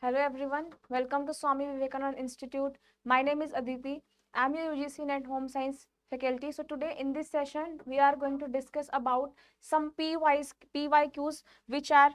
Hello everyone, welcome to Swami Vivekananda Institute. My name is Aditi. I am your UGC NET Home Science faculty. So today in this session, we are going to discuss about some PYQs which are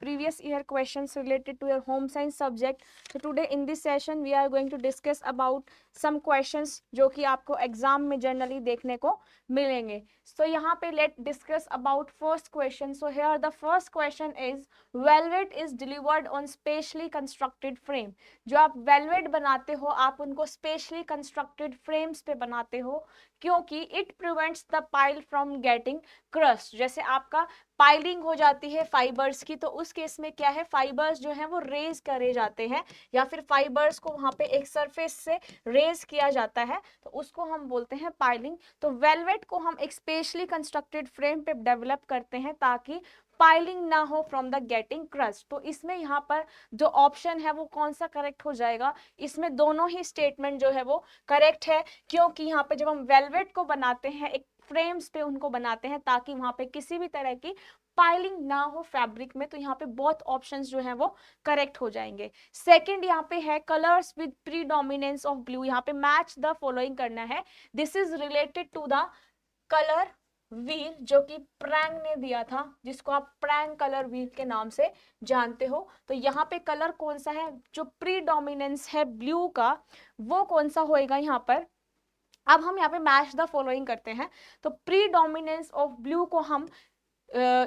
previous year questions related to your home science subject. So today in this session, we are going to discuss about some questions जो कि आपको exam में generally देखने को मिलेंगे. So यहाँ पे let discuss about first question. So here the first question is velvet is delivered on specially constructed frame. जो आप velvet बनाते हो आप उनको specially constructed frames पे बनाते हो क्योंकि it prevents the pile from getting crushed. जैसे आपका पाइलिंग हो जाती है फाइबर्स की तो उस केस में क्या है फाइबर्स जो है वो रेज करे जाते हैं या फिर फाइबर्स को वहां पे एक सरफेस से रेज किया जाता है तो उसको हम बोलते हैं पाइलिंग. तो वेलवेट को हम एक स्पेशली कंस्ट्रक्टेड फ्रेम पे डेवलप करते हैं ताकि पाइलिंग ना हो फ्रॉम द गेटिंग क्रस्ट. तो इसमें यहाँ पर जो ऑप्शन है वो कौन सा करेक्ट हो जाएगा, इसमें दोनों ही स्टेटमेंट जो है वो करेक्ट है क्योंकि यहाँ पे जब हम वेलवेट को बनाते हैं एक फ्रेम्स पे उनको बनाते हैं ताकि वहां पे किसी भी तरह की पाइलिंग ना हो फैब्रिक में. तो यहाँ पे बहुत ऑप्शंस जो है वो करेक्ट हो जाएंगे. सेकंड यहाँ पे है colours with predominance of blue. यहाँ पे मैच द फॉलोइंग करना है. This is related to the colour wheel जो कि प्रैंग ने दिया था जिसको आप प्रैंग कलर व्हील के नाम से जानते हो. तो यहाँ पे कलर कौन सा है जो प्रीडोमिनेंस है ब्लू का वो कौन सा होएगा यहाँ पर. अब हम यहाँ पे मैच द फॉलोइंग करते हैं. तो प्रीडोमिनेंस ऑफ ब्लू को हम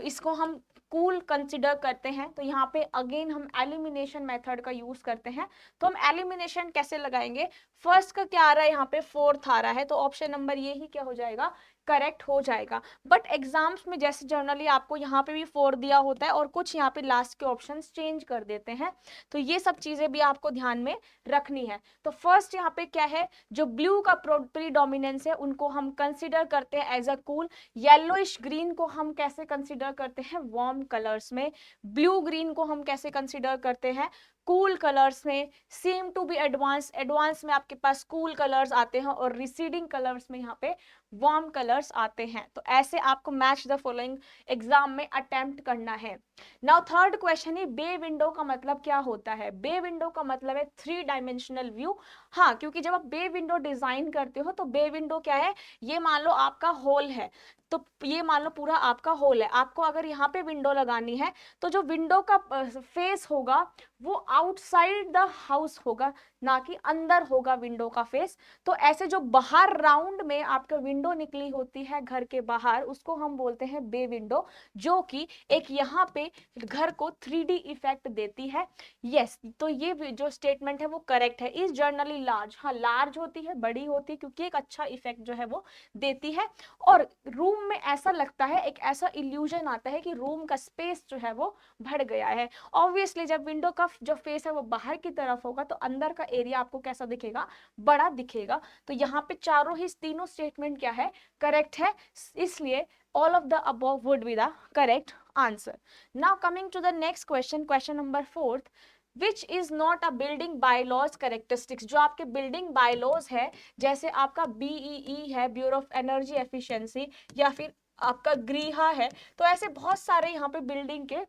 इसको हम कूल कंसिडर करते हैं. तो यहाँ पे अगेन हम एलिमिनेशन मेथड का यूज करते हैं. तो हम एलिमिनेशन कैसे लगाएंगे, फर्स्ट का क्या आ रहा है यहाँ पे फोर्थ आ रहा है तो ऑप्शन नंबर ये ही क्या हो जाएगा करेक्ट हो जाएगा. बट एग्जाम्स में जैसे जनरली आपको यहाँ पे भी 4 दिया होता है और कुछ यहाँ पे लास्ट के ऑप्शंस चेंज कर देते हैं तो ये सब चीजें भी आपको ध्यान में रखनी है. तो फर्स्ट यहाँ पे क्या है जो ब्लू का प्रीडोमिनेंस है उनको हम कंसिडर करते हैं as a cool. Yellowish green को हम कैसे कंसिडर करते हैं वार्म कलर्स में. ब्लू ग्रीन को हम कैसे कंसिडर करते हैं कूल कलर्स में. सेम टू बी एडवांस में आपके पास कूल कलर्स आते हैं और रिसीडिंग कलर्स में यहाँ पे वार्म कलर्स आते हैं. तो ऐसे आपको मैच द फॉलोइंग एग्जाम में अटेम्प्ट करना है. नाउ थर्ड क्वेश्चन है बे विंडो का मतलब क्या होता है. बे विंडो का मतलब है 3 डायमेंशनल व्यू. हाँ क्योंकि जब आप बे विंडो डिजाइन करते हो तो बे विंडो क्या है, ये मान लो आपका होल है तो ये मान लो पूरा आपका होल है. आपको अगर यहाँ पे विंडो लगानी है तो जो विंडो का फेस होगा वो आउटसाइड द हाउस होगा ना कि अंदर होगा विंडो का फेस. तो ऐसे जो बाहर राउंड में आपका विंडो निकली होती है घर के बाहर उसको हम बोलते हैं बे विंडो जो कि एक यहाँ पे घर को 3D इफेक्ट देती है. यस तो ये जो स्टेटमेंट है वो करेक्ट है. इज जर्नली लार्ज, हाँ लार्ज होती है बड़ी होती है क्योंकि एक अच्छा इफेक्ट जो है वो देती है और रूम में ऐसा लगता है एक ऐसा इल्यूजन आता है कि रूम का स्पेस जो है वो बढ़ गया है. ऑब्वियसली जब विंडो का जो फेस है वो बाहर की तरफ होगा तो अंदर का एरिया आपको कैसा दिखेगा, बड़ा दिखेगा. तो यहाँ पे चारों ही तीनों स्टेटमेंट क्या है करेक्ट है, इसलिए all of the above would be the correct answer. Now coming to the next question, question number 4th, which is not a building bylaws characteristics. जो आपके building bylaws है जैसे आपका BEE है ब्यूरो ऑफ एनर्जी एफिशिएंसी या फिर आपका गृहा है तो ऐसे बहुत सारे यहाँ पे बिल्डिंग के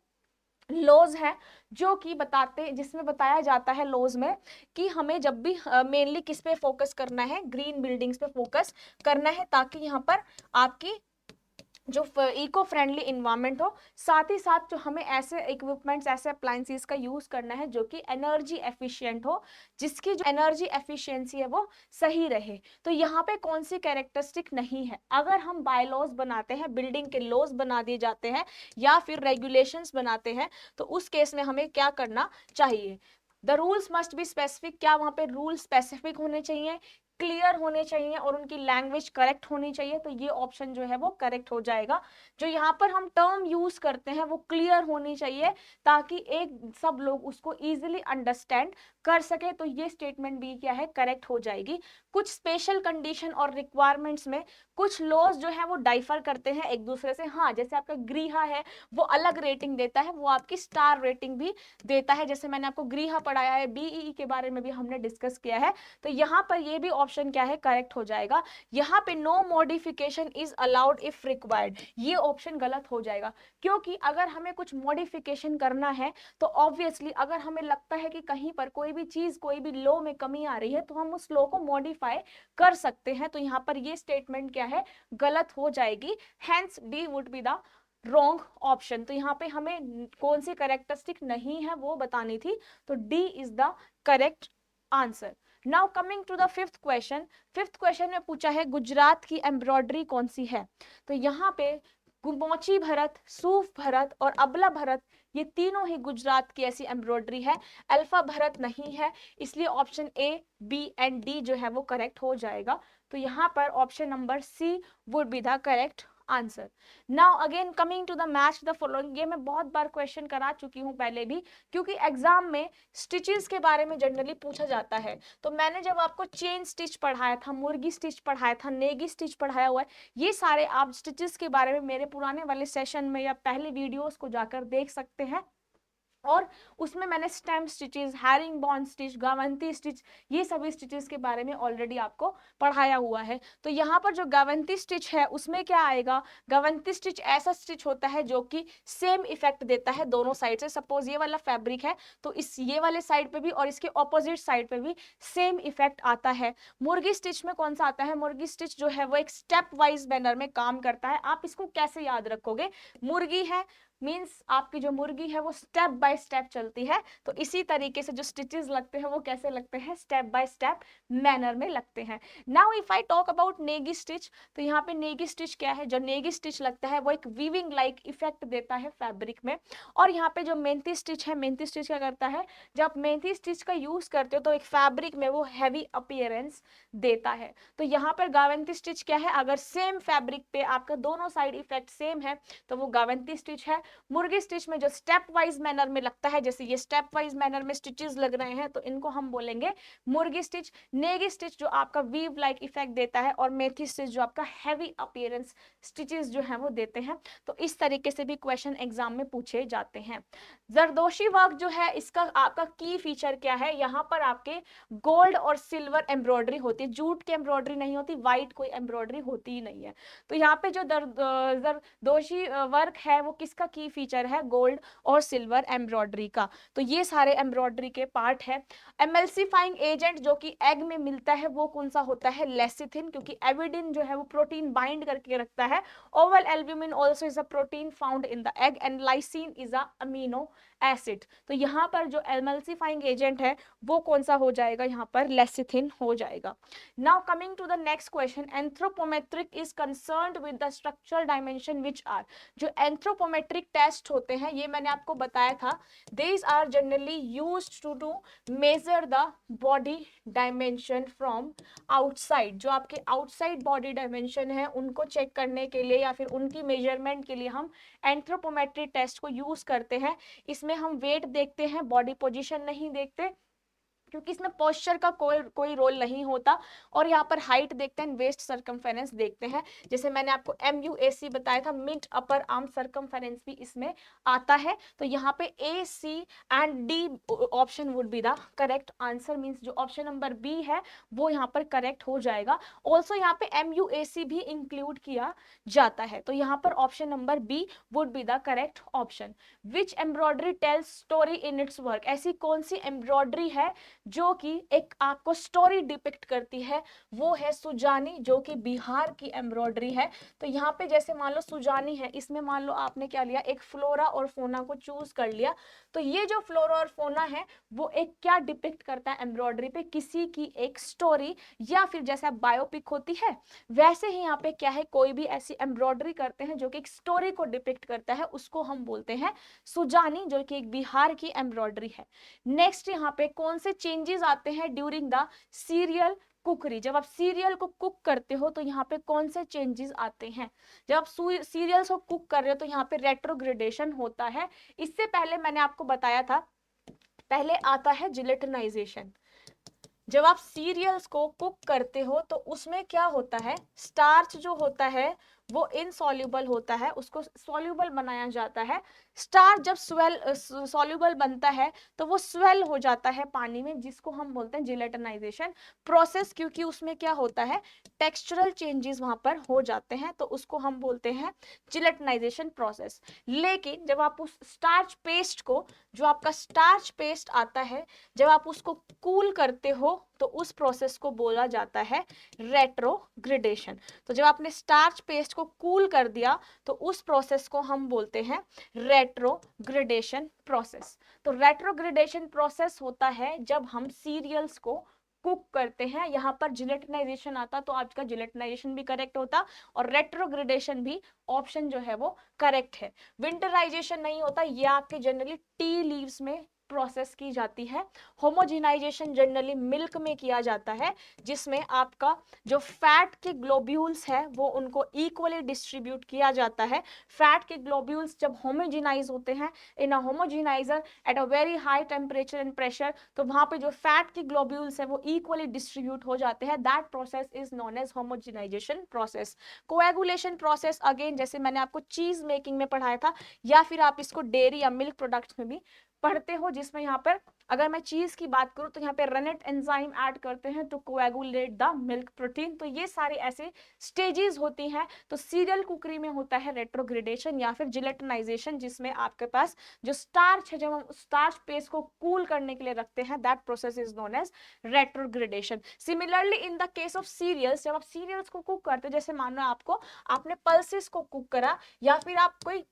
लॉज है जो कि बताते जिसमें बताया जाता है लॉज में कि हमें जब भी मेनली किस पे फोकस करना है, ग्रीन बिल्डिंग्स पे फोकस करना है ताकि यहाँ पर आपकी जो इको फ्रेंडली इन्वायरमेंट हो. साथ ही साथ जो हमें ऐसे इक्विपमेंट्स ऐसे अप्लायंसेस का यूज करना है जो कि एनर्जी एफिशिएंट हो, जिसकी जो एनर्जी एफिशिएंसी है वो सही रहे. तो यहाँ पे कौन सी कैरेक्टरिस्टिक नहीं है. अगर हम बायलॉज बनाते हैं, बिल्डिंग के लॉज बना दिए जाते हैं या फिर रेगुलेशंस बनाते हैं तो उस केस में हमें क्या करना चाहिए. The rules must be specific. क्या वहां पे रूल स्पेसिफिक होने चाहिए, क्लियर होने चाहिए और उनकी लैंग्वेज करेक्ट होनी चाहिए. तो ये ऑप्शन जो है वो करेक्ट हो जाएगा. जो यहाँ पर हम टर्म यूज करते हैं वो क्लियर होनी चाहिए ताकि एक सब लोग उसको इजीली अंडरस्टैंड कर सके. तो ये स्टेटमेंट भी क्या है करेक्ट हो जाएगी. कुछ स्पेशल कंडीशन और रिक्वायरमेंट्स में कुछ लॉज जो है वो डाइफर करते हैं एक दूसरे से. हाँ जैसे आपका गृहा है वो अलग रेटिंग देता है, वो आपकी स्टार रेटिंग भी देता है. जैसे मैंने आपको गृहा पढ़ाया है, BEE के बारे में भी हमने डिस्कस किया है. तो यहाँ पर ये भी ऑप्शन क्या है, करेक्ट हो जाएगा। यहाँ पे no modification is allowed if required, ये ऑप्शन गलत हो जाएगा, क्योंकि अगर हमें कुछ मॉडिफिकेशन करना है तो ऑब्वियसली अगर हमें लगता है कि कहीं पर कोई भी चीज, कोई भी लॉ में कमी आ रही है तो हम उस लॉ को मॉडिफाई कर सकते हैं। तो यहाँ पर ये स्टेटमेंट क्या है, गलत हो जाएगी। Hence D would be the wrong option. तो यहाँ पे हमें कौन सी करेक्टरिस्टिक नहीं है वो बतानी थी, तो D is the correct answer. Now coming to the fifth question. Fifth question में पूछा है गुजरात की एम्ब्रॉयडरी कौन सी है। तो यहाँ पे गुमोची भरत, सूफ भरत और अबला भरत, ये तीनों ही गुजरात की ऐसी एम्ब्रॉयडरी है। अल्फा भरत नहीं है, इसलिए option A, B and D जो है वो करेक्ट हो जाएगा। तो यहाँ पर option number C would be the correct answer. Now again coming to the match the following, ये मैं बहुत बार क्वेश्चन करा चुकी हूँ पहले भी, क्योंकि एग्जाम में स्टिचेस के बारे में जनरली पूछा जाता है। तो मैंने जब आपको चेन स्टिच पढ़ाया था, मुर्गी स्टिच पढ़ाया था, नेगी स्टिच पढ़ाया हुआ है, ये सारे आप स्टिचेस के बारे में मेरे पुराने वाले सेशन में या पहले वीडियोस को जाकर देख सकते हैं। और उसमें मैंने stem stitches, herringbone stitch, Gavanti stitch, ये सभी स्टिचेस के बारे में ऑलरेडी आपको पढ़ाया हुआ है। तो यहाँ पर जो गावंती स्टिच है उसमें क्या आएगा, गावंती स्टिच ऐसा स्टिच होता है जो कि सेम इफेक्ट देता है दोनों साइड से। सपोज ये वाला फैब्रिक है तो इस ये वाले साइड पे भी और इसके ऑपोजिट साइड पे भी सेम इफेक्ट आता है। मुर्गी स्टिच में कौन सा आता है, मुर्गी स्टिच जो है वो एक स्टेप वाइज बैनर में काम करता है। आप इसको कैसे याद रखोगे, मुर्गी है मीन्स आपकी जो मुर्गी है वो स्टेप बाय स्टेप चलती है, तो इसी तरीके से जो स्टिचेस लगते हैं वो कैसे लगते हैं, स्टेप बाय स्टेप मैनर में लगते हैं। Now if I talk about Negi stitch, तो यहाँ पे नेगी स्टिच क्या है, जो नेगी स्टिच लगता है वो एक वीविंग लाइक इफेक्ट देता है फैब्रिक में। और यहाँ पे जो मेहंदी स्टिच है, मेहंदी स्टिच क्या करता है, जब आप मेहंदी स्टिच का यूज करते हो तो एक फैब्रिक में वो हैवी अपीयरेंस देता है। तो यहाँ पर गावंती स्टिच क्या है, अगर सेम फैब्रिक पे आपका दोनों साइड इफेक्ट सेम है तो वो गावंती स्टिच है। मुर्गी स्टिच में जो स्टेप वाइज मैनर में लगता है, जैसे ये स्टेप वाइज मैनर में स्टिचेस लग रहे हैं तो इनको हम बोलेंगे मुर्गी स्टिच। नेगी स्टिच जो आपका वीव लाइक इफेक्ट देता है, और मेथी स्टिच जो आपका हैवी अपीयरेंस स्टिचेस जो है वो देते हैं। तो इस तरीके से भी क्वेश्चन एग्जाम में पूछे जाते हैं। जरदोशी वर्क जो है इसका आपका की फीचर क्या है, यहाँ पर आपके गोल्ड और सिल्वर एम्ब्रॉयडरी होती है, जूट की एम्ब्रॉयडरी नहीं होती, व्हाइट कोई एम्ब्रॉयडरी होती ही नहीं है। तो यहाँ पे जो जरदोशी वर्क है वो किसका की फीचर है, गोल्ड और सिल्वर एम्ब्रॉयडरी का। तो ये सारे एम्ब्रॉयडरी के पार्ट है। एमल्सिफाइंग एजेंट जो कि एग में मिलता है वो कौन सा होता है, लेसिथिन, क्योंकि एविडिन जो है वो प्रोटीन बाइंड करके रखता है। Oval albumin also is a protein found in the egg and lysine is a amino acid. तो यहाँ पर जो एमल्सिफाइंग एजेंट है वो कौन सा हो जाएगा, यहाँ पर लेसिथिन हो जाएगा। Now coming to the next question, anthropometric is concerned with the structural dimension which are. जो एंथ्रोपोमेट्रिक टेस्ट होते हैं ये मैंने आपको बताया था, these are generally used to measure the body dimension from outside। जो आपके outside body dimension है उनको चेक करने के लिए या फिर उनकी मेजरमेंट के लिए हम एंथ्रोपोमेट्रिक टेस्ट को यूज करते हैं। इसमें हम वेट देखते हैं, बॉडी पोजीशन नहीं देखते, क्योंकि इसमें पोस्चर का कोई रोल नहीं होता। और यहाँ पर हाइट देखते हैं, वेस्ट सर्कमफेरेंस देखते हैं। जैसे मैंने आपको MUAC बताया था, मिड अपर आर्म सर्कमफेरेंस भी इसमें आता है। तो यहाँ पे AC and D option would be the correct answer, means जो ऑप्शन नंबर बी है वो यहाँ पर करेक्ट हो जाएगा। ऑल्सो यहाँ पे MUAC भी इंक्लूड किया जाता है। तो यहाँ पर option number B would be the correct option. Which embroidery tells story in its work, ऐसी कौन सी एम्ब्रॉयडरी है जो कि एक आपको स्टोरी डिपिक्ट करती है, वो है सुजानी, जो कि बिहार की एम्ब्रॉयडरी है। तो यहाँ पे जैसे मान लो सुजानी है, इसमें मान लो आपने क्या लिया, एक फ्लोरा और फोना को चूज कर लिया। तो ये जो फ्लोरा और फोना है वो एक क्या डिपिक्ट करता है एम्ब्रॉयडरी पे, किसी की एक स्टोरी, या फिर जैसा बायोपिक होती है वैसे ही यहाँ पे क्या है, कोई भी ऐसी एम्ब्रॉयडरी करते हैं जो कि एक स्टोरी को डिपिक्ट करता है, उसको हम बोलते हैं सुजानी, जो कि एक बिहार की एम्ब्रॉयडरी है। नेक्स्ट यहाँ पे कौन से चेंजेस आते हैं ड्यूरिंग द सीरियल कुकरी, जब आप सीरियल को कुक करते हो तो यहाँ पे कौन से चेंजेस आते हैं। जब आप सीरियल्स को कुक कर रहे हो तो यहाँ पे रेट्रोग्रेडेशन होता है। इससे पहले मैंने आपको बताया था, पहले आता है जिलेटिनाइजेशन। जब आप सीरियल्स को कुक करते हो तो उसमें क्या होता है, स्टार्च जो होता है वो इनसॉल्युबल होता है, उसको सॉल्युबल बनाया जाता है। स्टार्च जब सॉल्युबल बनता है तो वो स्वेल हो जाता है पानी में, जिसको हम बोलते हैं जिलेटिनाइजेशन प्रोसेस, क्योंकि उसमें क्या होता है, टेक्सचरल चेंजेस वहां पर हो जाते हैं, तो उसको हम बोलते हैं जिलेटिनाइजेशन प्रोसेस। लेकिन जब आप उस स्टार्च पेस्ट को, जो आपका स्टार्च पेस्ट आता है, जब आप उसको कूल करते हो तो उस प्रोसेस को बोला जाता है रेट्रोग्रेडेशन। तो जब आपने स्टार्च पेस्ट को कूल कर दिया तो उस प्रोसेस को हम बोलते हैं रेट्रोग्रेडेशन प्रोसेस। तो रेट्रोग्रेडेशन प्रोसेस होता है जब हम सीरियल्स को कुक करते हैं। यहाँ पर जिलेटिनाइजेशन आता तो आपका जिलेटिनाइजेशन भी करेक्ट होता और रेट्रोग्रेडेशन भी ऑप्शन जो है वो करेक्ट है। विंटराइजेशन नहीं होता, ये आपके जनरली टी लीव्स में प्रोसेस की जाती है। होमोजिनाइजेशन जनरली मिल्क में किया जाता है, जिसमें आपका जो फैट के ग्लोब्यूल्स है वो उनको इक्वली डिस्ट्रीब्यूट किया जाता है। फैट के ग्लोब्यूल्स जब होमोजिनाइज होते हैं in a homogeniser at a very high temperature and pressure, तो वहां पे जो फैट के ग्लोब्यूल्स है वो इक्वली डिस्ट्रीब्यूट हो जाते हैं। That process is known as homogenization process. Coagulation process again जैसे मैंने आपको चीज मेकिंग में पढ़ाया था, या फिर आप इसको डेयरी या मिल्क प्रोडक्ट्स में भी पढ़ते हो, जिसमें यहाँ पर अगर मैं चीज की बात करूं तो यहाँ पे रनेट एंजाइम ऐड करते हैं to coagulate the milk protein. तो ये सारी ऐसे स्टेजेस होती हैं। तो सीरियल कुकरी में होता है रेट्रोग्रेडेशन या फिर जिलेटिनाइजेशन, जिसमें आपके पास जो स्टार्च है, जब हम स्टार्च पेस्ट को कूल करने के लिए रखते हैं, that process is known as retrogradation. Similarly in the case of cereals, जब आप सीरियल्स को कुक करते हो, जैसे मान लो आपने पल्सेस को कुक करा या फिर आप कोई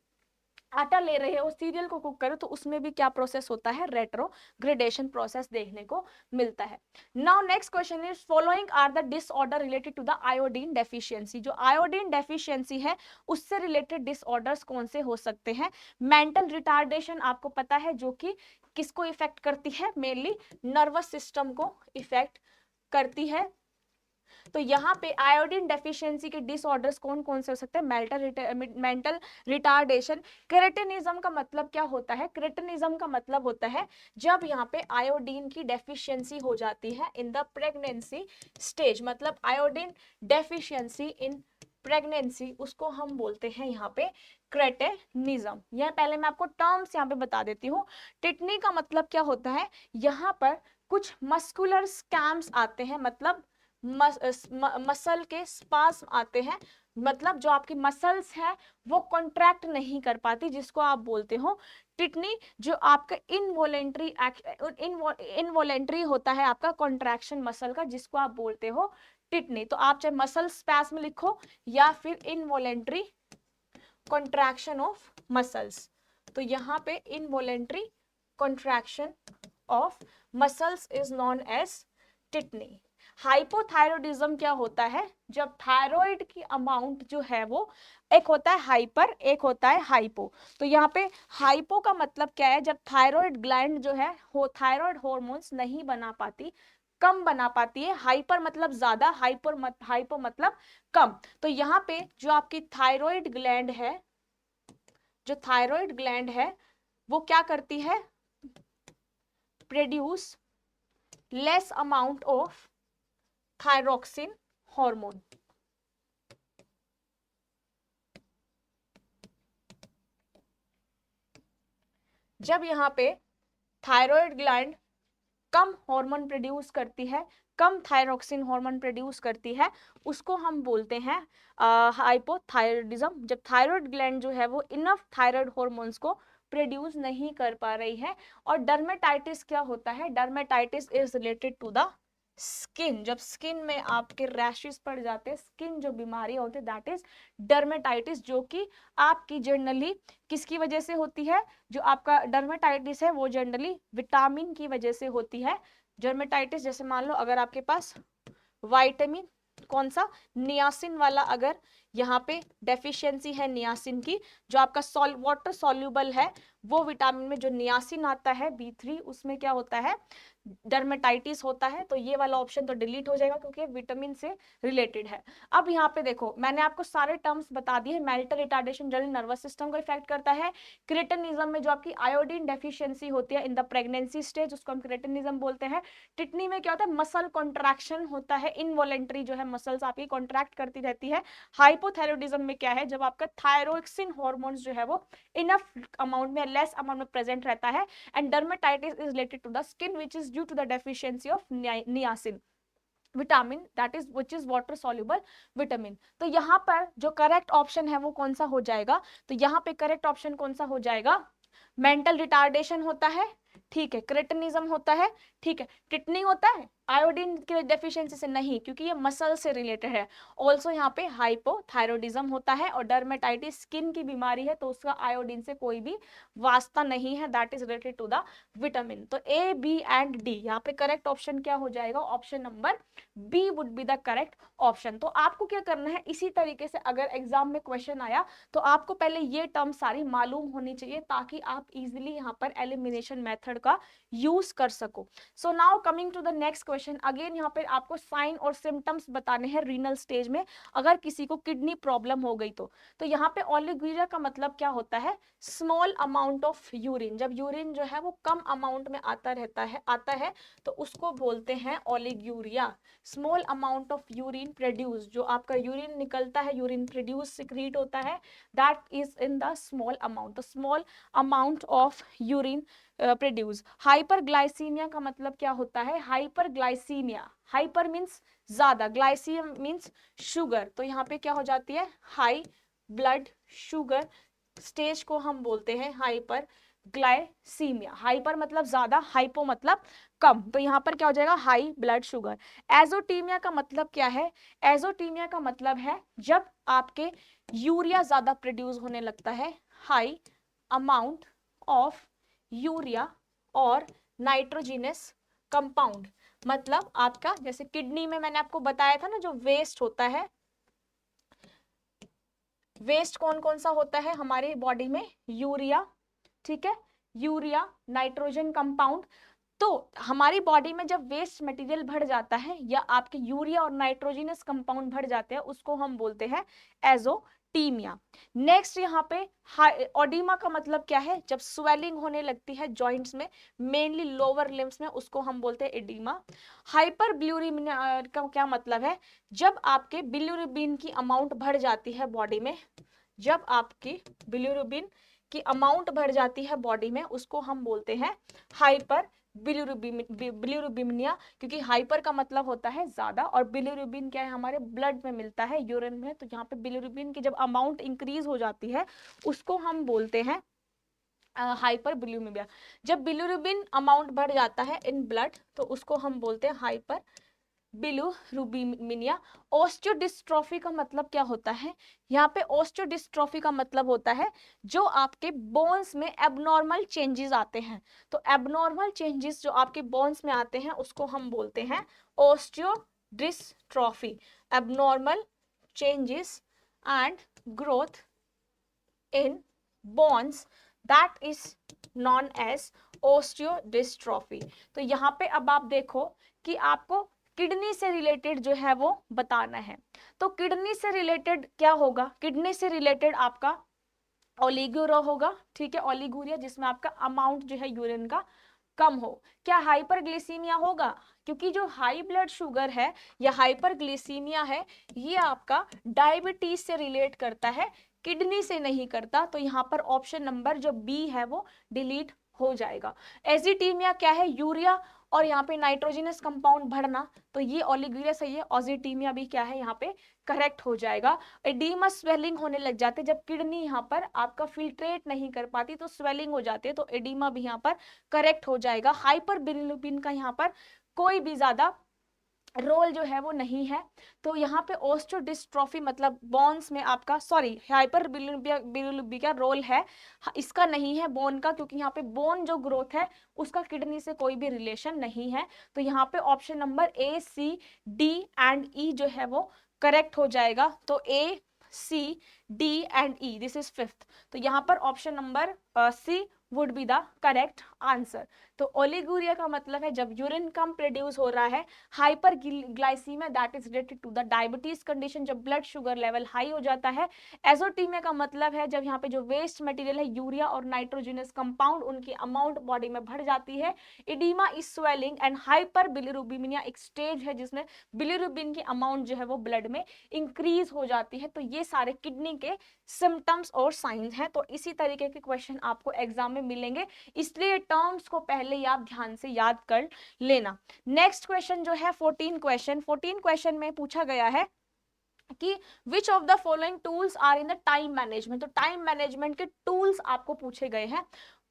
आटा ले रहे हो, सीरियल को कुक करो, तो उसमें भी क्या प्रोसेस होता है, रेट्रोग्रेडेशन प्रोसेस देखने को मिलता है। Now next question is following are the disorder related to the iodine deficiency. जो आयोडीन डेफिशिएंसी है उससे रिलेटेड डिसऑर्डर्स कौन से हो सकते हैं। मेंटल रिटार्डेशन आपको पता है, जो कि किसको इफेक्ट करती है, मेनली नर्वस सिस्टम को इफेक्ट करती है। तो यहाँ पे आयोडीन डेफिशिएंसी के डिसऑर्डर्स कौन कौन से हो सकते हैं, मेंटल रिटार्डेशन। क्रेटिनिज्म का मतलब क्या होता है, क्रेटिनिज्म का मतलब होता है जब यहाँ पे आयोडीन की डेफिशिएंसी हो जाती है इन द प्रेगनेंसी स्टेज, मतलब आयोडीन डेफिशिएंसी इन प्रेगनेंसी, उसको हम बोलते हैं यहाँ पे क्रेटिनिज्म। यह पहले मैं आपको टर्म्स यहाँ पे बता देती हूँ। टिटनी का मतलब क्या होता है, यहाँ पर कुछ मस्कुलर स्कैम्स आते हैं, मतलब मसल के स्पास्म आते हैं, मतलब जो आपकी मसल्स है वो कॉन्ट्रैक्ट नहीं कर पाती, जिसको आप बोलते हो टिटनी। जो आपका इनवॉलेंट्री होता है आपका कॉन्ट्रैक्शन मसल का, जिसको आप बोलते हो टिटनी। तो आप चाहे मसल स्पैस्म लिखो या फिर इनवॉलेंट्री कॉन्ट्रैक्शन ऑफ मसल्स, तो यहाँ पे involuntary contraction of muscles is known as tetany. Hypothyroidism क्या होता है, जब थायराइड की अमाउंट जो है वो, एक होता है हाइपर, एक होता है हाइपो। तो यहाँ पे हाइपो का मतलब क्या है, जब थायराइड ग्लैंड जो है थायराइड हॉर्मोन्स नहीं बना पाती, कम बना पाती है। हाइपर मतलब ज्यादा, हाइपो मतलब कम। तो यहाँ पे जो आपकी थायराइड ग्लैंड है, जो थायराइड ग्लैंड है वो क्या करती है, produce less amount of thyroxine hormone. जब यहाँ पे थायराइड ग्लैंड कम हार्मोन प्रोड्यूस करती है, कम थायरोक्सिन हार्मोन प्रोड्यूस करती है, उसको हम बोलते हैं हाइपोथायरॉयडिज्म। जब थायराइड ग्लैंड जो है वो इनफ थायराइड हार्मोन्स को प्रोड्यूस नहीं कर पा रही है। और डर्मेटाइटिस क्या होता है, dermatitis is related to the skin. जब स्किन में आपके रैशेस पड़ जाते हैं, स्किन जो बीमारी होती है, दैट इज डर्मेटाइटिस, जो कि आपकी जनरली किसकी वजह से होती है, जो आपका डर्मेटाइटिस है वो जनरली विटामिन की वजह से होती है। डर्मेटाइटिस जैसे मान लो अगर आपके पास विटामिन कौन सा, नियासिन वाला, अगर यहाँ पे डेफिशिएंसी है नियासिन की, जो आपका वाटर सॉल्युबल है वो विटामिन में जो नियासिन आता है B3 उसमें क्या होता है, डर्मेटाइटिस होता है। तो ये वाला ऑप्शन तो डिलीट हो जाएगा क्योंकि विटामिन से रिलेटेड है। अब यहाँ पे देखो मैंने आपको सारे टर्म्स बता दिए। Marital retardation general nervous system को इफेक्ट करता है। क्रेटिनिज्म में जो आपकी आयोडीन डेफिशिएंसी होती है इन द प्रेगनेंसी स्टेज उसको हम क्रेटिनिज्म बोलते हैं। टिटनी में क्या होता है, मसल कॉन्ट्रैक्शन होता है, इनवॉलेंटरी जो है मसल्स आपकी कॉन्ट्रैक्ट करती रहती है। हाइपोथायरॉयडिज्म में क्या है, जब आपका थायरोक्सिन हॉर्मोन्स जो है वो इनफ अमाउंट में लेस अमाउंट में प्रेजेंट रहता है। And dermatitis is related to the skin which is due to the deficiency of niacin vitamin that is which is water soluble vitamin. तो यहाँ पर जो करेक्ट ऑप्शन है वो कौन सा हो जाएगा, तो यहाँ पे करेक्ट ऑप्शन कौन सा हो जाएगा, मेंटल रिटार्डेशन होता है, ठीक है, क्रेटिनिज्म होता है, ठीक है, टिटनी होता है, आयोडीन के डेफिशिएंसी से नहीं क्योंकि ये मसल से रिलेटेड है। ऑल्सो यहाँ पे हाइपोथायरॉयडिज्म होता है और डर्मेटाइटिस स्किन की बीमारी है तो उसका आयोडीन से कोई भी वास्ता नहीं है, that is related to the vitamin. तो ए बी एंड डी यहाँ पे करेक्ट ऑप्शन क्या हो जाएगा, option number B would be the correct option. तो आपको क्या करना है, इसी तरीके से अगर एग्जाम में क्वेश्चन आया तो आपको पहले ये टर्म सारी मालूम होनी चाहिए ताकि आप इजिली यहाँ पर एलिमिनेशन मेथड का यूज कर सको। So now coming to the next question, again यहाँ पे आपको साइन और सिम्टम्स बताने हैं रीनल स्टेज में अगर किसी को किडनी प्रॉब्लम हो गई तो यहाँ पे ओलिगुरिया का मतलब क्या होता है, स्मॉल अमाउंट ऑफ यूरिन, जब यूरिन जो है वो कम अमाउंट में आता है तो उसको बोलते हैं oliguria. Small amount of urine produce, जो आपका यूरिन निकलता है, यूरिन प्रोड्यूस सिक्रीट होता है, that is in the small amount, the small amount of urine produce. Hyperglycaemia का मतलब क्या होता है, हाइपरग्लाइसीमिया, हाइपर मींस ज्यादा, ग्लाइसीमिया मींस शुगर, तो यहाँ पे क्या हो जाती है, हाई ब्लड शुगर स्टेज को हम बोलते हैं हाइपर ग्लाइसीमिया। हाइपर मतलब ज्यादा, हाइपो मतलब कम, तो यहाँ पर क्या हो जाएगा, हाई ब्लड शुगर। एजोटीमिया का मतलब क्या है, एजोटीमिया का मतलब है जब आपके यूरिया ज्यादा प्रोड्यूस होने लगता है, हाई अमाउंट ऑफ यूरिया और नाइट्रोजिनस कंपाउंड, मतलब आपका जैसे किडनी में मैंने आपको बताया था ना जो वेस्ट होता है, वेस्ट कौन कौन सा होता है हमारी बॉडी में, यूरिया, ठीक है, यूरिया, नाइट्रोजन कंपाउंड। तो हमारी बॉडी में जब वेस्ट मटेरियल बढ़ जाता है या आपके यूरिया और नाइट्रोजनस कंपाउंड बढ़ जाते हैं उसको हम बोलते हैं एजोटीमिया। नेक्स्ट यहाँ पे ओडिमा का मतलब क्या है, जब स्वेलिंग होने लगती है जॉइंट्स में, मेनली लोअर लिम्स में, उसको हम बोलते हैं एडिमा। हाइपर बिल्यूरिमिया का क्या मतलब है, जब आपके बिल्यूरिबिन की अमाउंट बढ़ जाती है बॉडी में, जब आपकी बिल्यूरिबिन की अमाउंट बढ़ जाती है बॉडी में उसको हम बोलते हैं हाइपर बिल्यूरिबिमिया, क्योंकि हाइपर का मतलब होता है ज्यादा और बिल्यूरिबिन क्या है, हमारे ब्लड में मिलता है, यूरिन में, तो यहाँ पे बिल्यूरिबिन की जब अमाउंट इंक्रीज हो जाती है उसको हम बोलते हैं हाइपर बिल्यूरिमिया। जब बिल्यूरिबिन अमाउंट बढ़ जाता है इन ब्लड तो उसको हम बोलते हैं हाइपर बिल्यूरिमिया। ऑस्टियोडिस्ट्रोफी का मतलब क्या होता है, यहाँ पे ऑस्टियोडिस्ट्रोफी का मतलब होता है जो आपके बोन्स में एबनॉर्मल चेंजेस आते हैं, तो एबनॉर्मल चेंजेस जो आपके बोन्स में आते हैं उसको हम बोलते हैं osteodystrophy. Abnormal changes and growth in bones that is known as osteodystrophy. तो यहाँ पे अब आप देखो कि आपको किडनी से रिलेटेड जो है वो बताना है, तो किडनी से रिलेटेड क्या होगा, किडनी से रिलेटेड आपका ओलिगोरा होगा, ठीक है, ओलिगोरिया, जिसमें आपका अमाउंट जो है यूरिन का कम हो। क्या हाइपरग्लिसीमिया होगा, क्योंकि जो हाई ब्लड शुगर है या हाइपरग्लिसीमिया है ये आपका डायबिटीज से रिलेट करता है, किडनी से नहीं करता, तो यहाँ पर ऑप्शन नंबर जो बी है वो डिलीट हो जाएगा। एजिटीमिया क्या है, यूरिया और यहाँ पे नाइट्रोजनस कंपाउंड बढ़ना, तो ये ओलिगोरिया सही है। ऑजिटीमिया भी क्या है यहाँ पे करेक्ट हो जाएगा। एडीमा स्वेलिंग होने लग जाते जब किडनी यहाँ पर आपका फिल्ट्रेट नहीं कर पाती तो स्वेलिंग हो जाती है, तो एडीमा भी यहाँ पर करेक्ट हो जाएगा। हाइपर बिलिरुबिन का यहाँ पर कोई भी ज्यादा रोल जो है वो नहीं है, तो यहाँ पे ऑस्टियोडिस्ट्रोफी मतलब बोन्स में आपका, सॉरी, हाइपर बिलिरुबिन का रोल है, इसका नहीं है बोन का, क्योंकि यहाँ पे बोन जो ग्रोथ है उसका किडनी से कोई भी रिलेशन नहीं है, तो यहाँ पे option number A C D and E जो है वो करेक्ट हो जाएगा। तो A C D and E, this is fifth. तो यहाँ पर option number C would be the correct answer. तो ओलिगुरिया का मतलब है जब यूरिन कम प्रोड्यूस हो रहा है, hyperglycaemia that is related to the diabetes condition, जब ब्लड शुगर लेवल हाई हो जाता है। एजोटीमिया का मतलब है जब यहाँ पे जो वेस्ट मटेरियल है यूरिया और नाइट्रोजनस कंपाउंड उनकी अमाउंट बॉडी में बढ़ जाती है। Oedema is swelling and hyperbilirubinaemia एक स्टेज है जिसमें बिलिरुबिन की अमाउंट जो है वो ब्लड में इंक्रीज हो जाती है। तो ये सारे किडनी के सिम्टम्स और साइंस हैं। तो इसी तरीके के क्वेश्चन आपको एग्जाम में मिलेंगे, इसलिए टर्म्स को पहले ही आप ध्यान से याद कर लेना। नेक्स्ट क्वेश्चन जो है 14 क्वेश्चन में पूछा गया है कि which of the following tools are in the time management. तो टाइम मैनेजमेंट के टूल्स आपको पूछे गए हैं,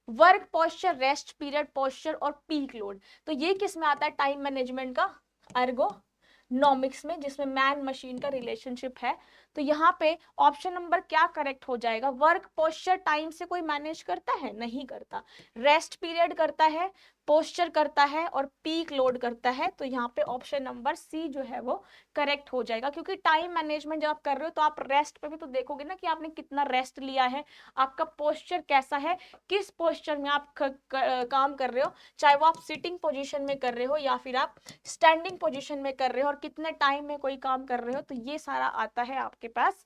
work posture, rest period posture और पीक लोड। तो ये किस में आता है टाइम मैनेजमेंट का, अर्गोनॉमिक्स में, जिसमें मैन मशीन का रिलेशनशिप है। तो यहाँ पे ऑप्शन नंबर क्या करेक्ट हो जाएगा, वर्क पोस्चर टाइम से कोई मैनेज करता है, नहीं करता। रेस्ट पीरियड करता है, पोस्चर करता है और पीक लोड करता है। तो यहाँ पे ऑप्शन नंबर सी जो है वो करेक्ट हो जाएगा, क्योंकि टाइम मैनेजमेंट जब आप कर रहे हो तो आप रेस्ट पे भी तो देखोगे ना कि आपने कितना रेस्ट लिया है, आपका पोस्चर कैसा है, किस पोस्चर में आप काम कर रहे हो, चाहे वो आप सिटिंग पोजीशन में कर रहे हो या फिर आप स्टैंडिंग पोजीशन में कर रहे हो, और कितने टाइम में कोई काम कर रहे हो। तो ये सारा आता है आपके पास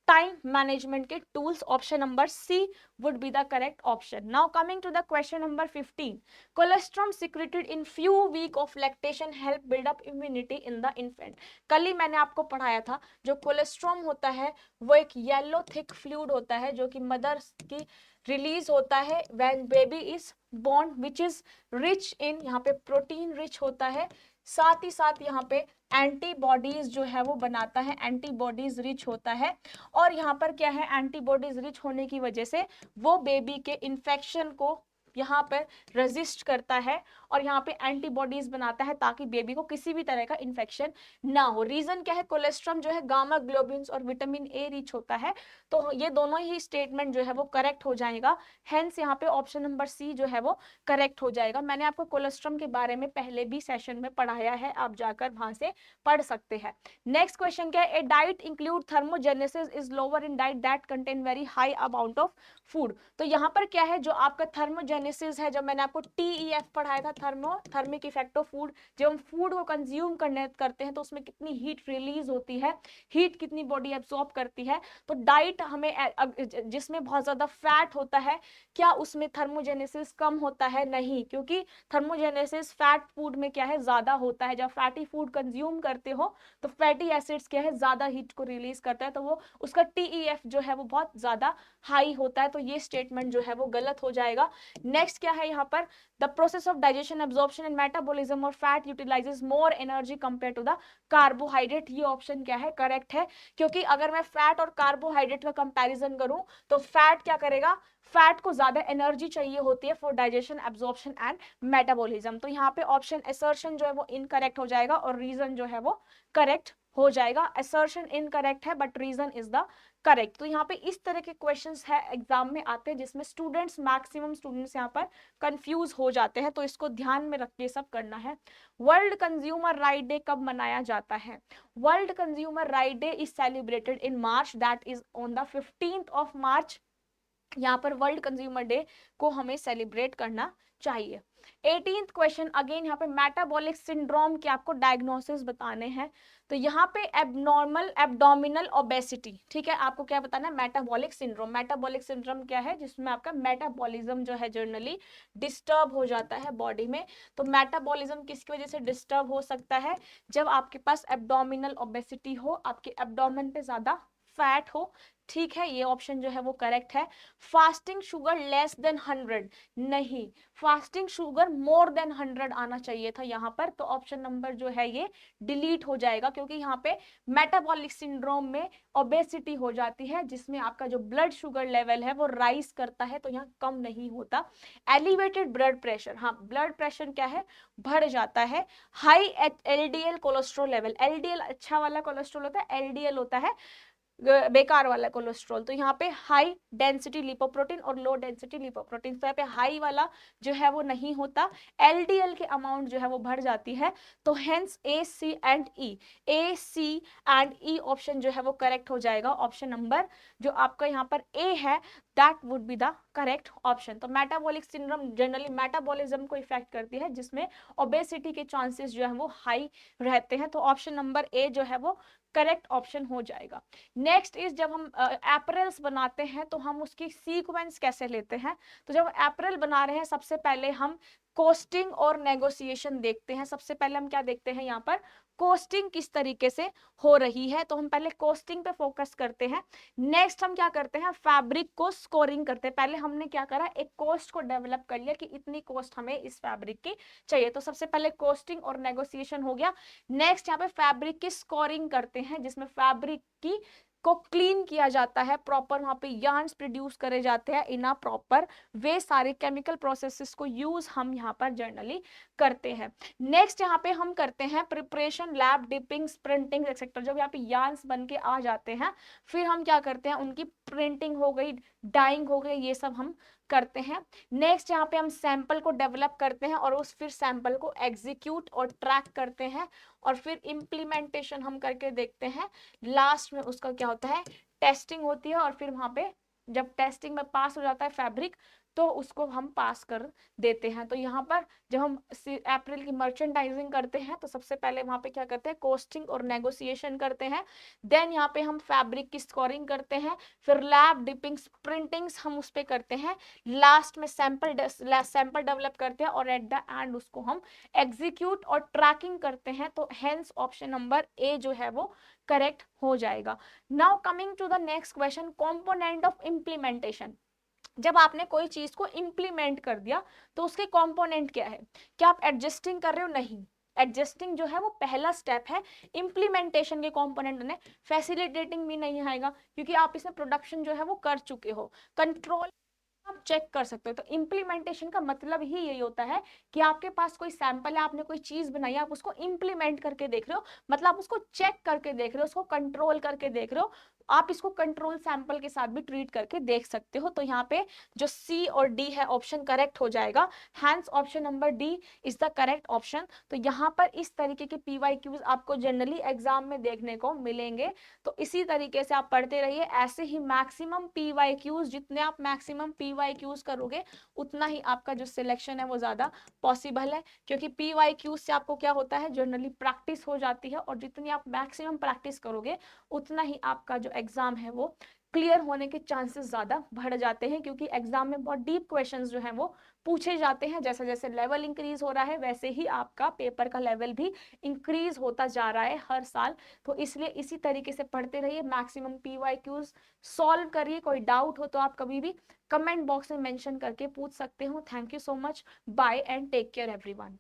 टाइम मैनेजमेंट के tools. Option number C would be the correct option. Now coming to the question number 15, colostrum secreted in few week of lactation help build up immunity in the infant. कल ही मैंने आपको पढ़ाया था, जो colostrum होता है वो एक येलो थिक फ्लूइड होता है जो कि मदर की रिलीज होता है when baby is born, which is rich in, यहाँ पे प्रोटीन रिच होता है, साथ ही साथ यहाँ पे एंटीबॉडीज जो है वो बनाता है, एंटीबॉडीज रिच होता है। और यहाँ पर क्या है, एंटीबॉडीज रिच होने की वजह से वो बेबी के इन्फेक्शन को यहाँ पर रेजिस्ट करता है और यहाँ पे एंटीबॉडीज बनाता है ताकि बेबी को किसी भी तरह का इन्फेक्शन ना हो। रीजन क्या है, कोलेस्ट्रॉम जो है गामा ग्लोबिन्स और विटामिन ए रिच होता है। तो ये दोनों ही स्टेटमेंट जो है वो करेक्ट हो जाएगा, हेंस यहाँ पे ऑप्शन नंबर सी जो है वो करेक्ट हो जाएगा। मैंने आपको कोलेस्ट्रॉम के बारे में पहले भी सेशन में पढ़ाया है, आप जाकर वहां से पढ़ सकते हैं। नेक्स्ट क्वेश्चन क्या है, a diet include thermogenesis is lower in diet that contain very high amount of food. तो यहाँ पर क्या है, जो आपका थर्मोजेनेसिस है, जब मैंने आपको टीईएफ पढ़ाया था, थर्मिक इफेक्ट ऑफ फूड, जब हम फूड को कंज्यूम करते हैं तो उसमें कितनी हीट रिलीज होती है, हीट कितनी बॉडी एब्सॉर्ब करती है। तो डाइट हमें जिसमें बहुत ज्यादा फैट होता है, क्या उसमें थर्मोजेनेसिस कम होता है? नहीं, क्योंकि थर्मोजेनेसिस फैट फूड में क्या है, ज्यादा होता है। जब फैटी फूड कंज्यूम करते हो तो फैटी एसिड्स क्या है, ज्यादा हीट को रिलीज करता है, तो वो उसका टीईएफ जो है वो बहुत ज्यादा हाई होता है। तो ये स्टेटमेंट जो है वो गलत हो जाएगा। नेक्स्ट क्या है यहाँ पर, the process of digestion, absorption and metabolism और fat utilises more energy compare to the carbohydrate. ये ऑप्शन क्या है, करेक्ट है, क्योंकि अगर मैं फैट और कार्बोहाइड्रेट का कंपैरिजन करूं तो फैट क्या करेगा, फैट को ज्यादा एनर्जी चाहिए होती है for digestion, absorption and metabolism. तो यहाँ पे ऑप्शन असर्शन जो है वो इनकरेक्ट हो जाएगा और रीजन जो है वो करेक्ट हो जाएगा। असर्शन इनकरेक्ट है but reason is the correct. तो यहाँ पे इस तरह के क्वेश्चंस है एग्जाम में आते हैं जिसमें स्टूडेंट्स, मैक्सिमम स्टूडेंट्स यहाँ पर कंफ्यूज हो जाते हैं, तो इसको ध्यान में रख के सब करना है। वर्ल्ड कंज्यूमर राइट डे कब मनाया जाता है? World consumer right day is celebrated in March, that is on the 15th of March. यहाँ पर वर्ल्ड कंज्यूमर डे को हमें सेलिब्रेट करना चाहिए। 18th क्वेश्चन, अगेन यहाँ पे मेटाबॉलिक सिंड्रोम के आपको डायग्नोसिस बताने हैं। तो यहाँ पे एबनॉर्मल एब्डोमिनल ओबेसिटी, ठीक है, आपको क्या बताना है, मेटाबॉलिक सिंड्रोम। मेटाबॉलिक सिंड्रोम क्या है, जिसमें आपका मेटाबॉलिज्म जो है जनरली डिस्टर्ब हो जाता है बॉडी में। तो मेटाबॉलिज्म किसकी वजह से डिस्टर्ब हो सकता है, जब आपके पास एब्डोमिनल ओबेसिटी हो, आपके एब्डोमेन पे ज्यादा फैट हो, ठीक है, ये ऑप्शन जो है वो करेक्ट है। फास्टिंग शुगर लेस देन 100, नहीं, फास्टिंग शुगर मोर देन 100 आना चाहिए था यहाँ पर। तो ऑप्शन नंबर जो है ये डिलीट हो जाएगा, क्योंकि यहाँ पे मेटाबॉलिक सिंड्रोम में ओबेसिटी हो जाती है जिसमें आपका जो ब्लड शुगर लेवल है वो राइज करता है, तो यहाँ कम नहीं होता। एलिवेटेड ब्लड प्रेशर, हाँ, ब्लड प्रेशर क्या है, बढ़ जाता है। High LDL cholesterol level, LDL अच्छा वाला कोलेस्ट्रॉल होता है, एलडीएल होता है बेकार वाला कोलेस्ट्रॉल। तो यहाँ पे हाई डेंसिटी लिपोप्रोटीन और लो डेंसिटी लिपोप्रोटीन, तो यहाँ पे हाई वाला जो है वो नहीं होता, एलडीएल के अमाउंट जो है वो बढ़ जाती है। तो hence A C and E, A C and E option जो है वो करेक्ट हो जाएगा। ऑप्शन नंबर जो आपका यहाँ पर ए है that would be the correct option. तो मेटाबॉलिक सिंड्रोम जनरली मेटाबॉलिज्म को इफेक्ट करती है, जिसमें ओबेसिटी के चांसेस जो है वो हाई रहते हैं। तो ऑप्शन नंबर ए जो है वो करेक्ट ऑप्शन हो जाएगा। नेक्स्ट इज, जब हम एपरल्स बनाते हैं तो हम उसकी सीक्वेंस कैसे लेते हैं। तो जब एपरल बना रहे हैं सबसे पहले हम कोस्टिंग और नेगोशिएशन देखते हैं। सबसे पहले हम क्या देखते हैं, यहाँ पर कोस्टिंग किस तरीके से हो रही है, तो हम पहले कोस्टिंग पे फोकस करते हैं। नेक्स्ट हम क्या करते हैं, फैब्रिक को स्कोरिंग करते हैं। पहले हमने क्या करा, एक कोस्ट को डेवलप कर लिया कि इतनी कोस्ट हमें इस फैब्रिक की चाहिए। तो सबसे पहले कोस्टिंग और नेगोशिएशन हो गया। नेक्स्ट यहाँ पे फैब्रिक की स्कोरिंग करते हैं, जिसमें फैब्रिक की को क्लीन किया जाता है, प्रॉपर वहां पे यार्न्स प्रोड्यूस करे जाते हैं इन अ प्रॉपर वे। सारे केमिकल प्रोसेसेस को यूज हम यहाँ पर जनरली करते हैं। नेक्स्ट यहाँ पे हम करते हैं preparation, lab dipping, printing etcetera. जब यहाँ पे यार्न्स बन के आ जाते हैं, फिर हम क्या करते हैं, उनकी प्रिंटिंग हो गई, डाइंग हो गई, ये सब हम करते हैं। नेक्स्ट यहाँ पे हम सैंपल को डेवलप करते हैं और उस फिर सैंपल को एग्जीक्यूट और ट्रैक करते हैं, और फिर इम्प्लीमेंटेशन हम करके देखते हैं। लास्ट में उसका क्या होता है, टेस्टिंग होती है, और फिर वहां पे जब टेस्टिंग में पास हो जाता है फैब्रिक, तो उसको हम पास कर देते हैं। तो यहाँ पर जब हम अप्रैल की मर्चेंडाइजिंग करते हैं, तो सबसे पहले वहां पे क्या करते हैं, कोस्टिंग और नेगोशिएशन करते हैं। देन यहाँ पे हम फैब्रिक की स्कोरिंग करते हैं, फिर लैब डिपिंग्स, प्रिंटिंग्स हम उस पे करते हैं। लास्ट में सैंपल डेवलप करते हैं, और एट द एंड उसको हम एग्जीक्यूट और ट्रैकिंग करते हैं। तो हेंस ऑप्शन नंबर ए जो है वो करेक्ट हो जाएगा। Now coming to the next question, component of implementation. जब आपने कोई चीज को इंप्लीमेंट कर दिया तो उसके कंपोनेंट क्या है, क्या आप एडजस्टिंग कर रहे हो, नहीं। एडजस्टिंग जो है वो पहला स्टेप है। इंप्लीमेंटेशन के कंपोनेंट ने फैसिलिटेटिंग भी नहीं आएगा, क्योंकि आप इसमें प्रोडक्शन जो है वो कर चुके हो। कंट्रोल आप चेक कर सकते हो। तो इम्प्लीमेंटेशन का मतलब ही यही होता है कि आपके पास कोई सैंपल है, आपने कोई चीज बनाई, आप उसको इंप्लीमेंट करके देख रहे हो, मतलब आप उसको चेक करके देख रहे हो, उसको कंट्रोल करके देख रहे हो। आप इसको कंट्रोल सैंपल के साथ भी ट्रीट करके देख सकते हो। तो यहाँ पे जो सी और डी है ऑप्शन करेक्ट हो जाएगा। Hence option number D is the correct option. तो यहाँ पर इस तरीके के पीवाईक्यूज आपको जनरली एग्जाम में देखने को मिलेंगे। तो इसी तरीके से आप पढ़ते रहिए, ऐसे ही मैक्सिमम पीवाईक्यूज, जितने आप मैक्सिमम पीवाईक्यूज करोगे उतना ही आपका जो सिलेक्शन है वो ज्यादा पॉसिबल है। क्योंकि पीवाईक्यूज से आपको क्या होता है, जनरली प्रैक्टिस हो जाती है, और जितनी आप मैक्सिमम प्रैक्टिस करोगे उतना ही आपका जो एग्जाम है वो क्लियर होने के चांसेस ज्यादा बढ़ जाते हैं। क्योंकि एग्जाम में बहुत डीप क्वेश्चंस जो हैं वो पूछे जाते हैं। जैसे जैसे लेवल इंक्रीज हो रहा है, वैसे ही आपका पेपर का लेवल भी इंक्रीज होता जा रहा है हर साल। तो इसलिए इसी तरीके से पढ़ते रहिए, मैक्सिमम पीवाईक्यूज सॉल्व करिए। कोई डाउट हो तो आप कभी भी कमेंट बॉक्स में मेंशन करके पूछ सकते हो। Thank you so much, bye and take care everyone.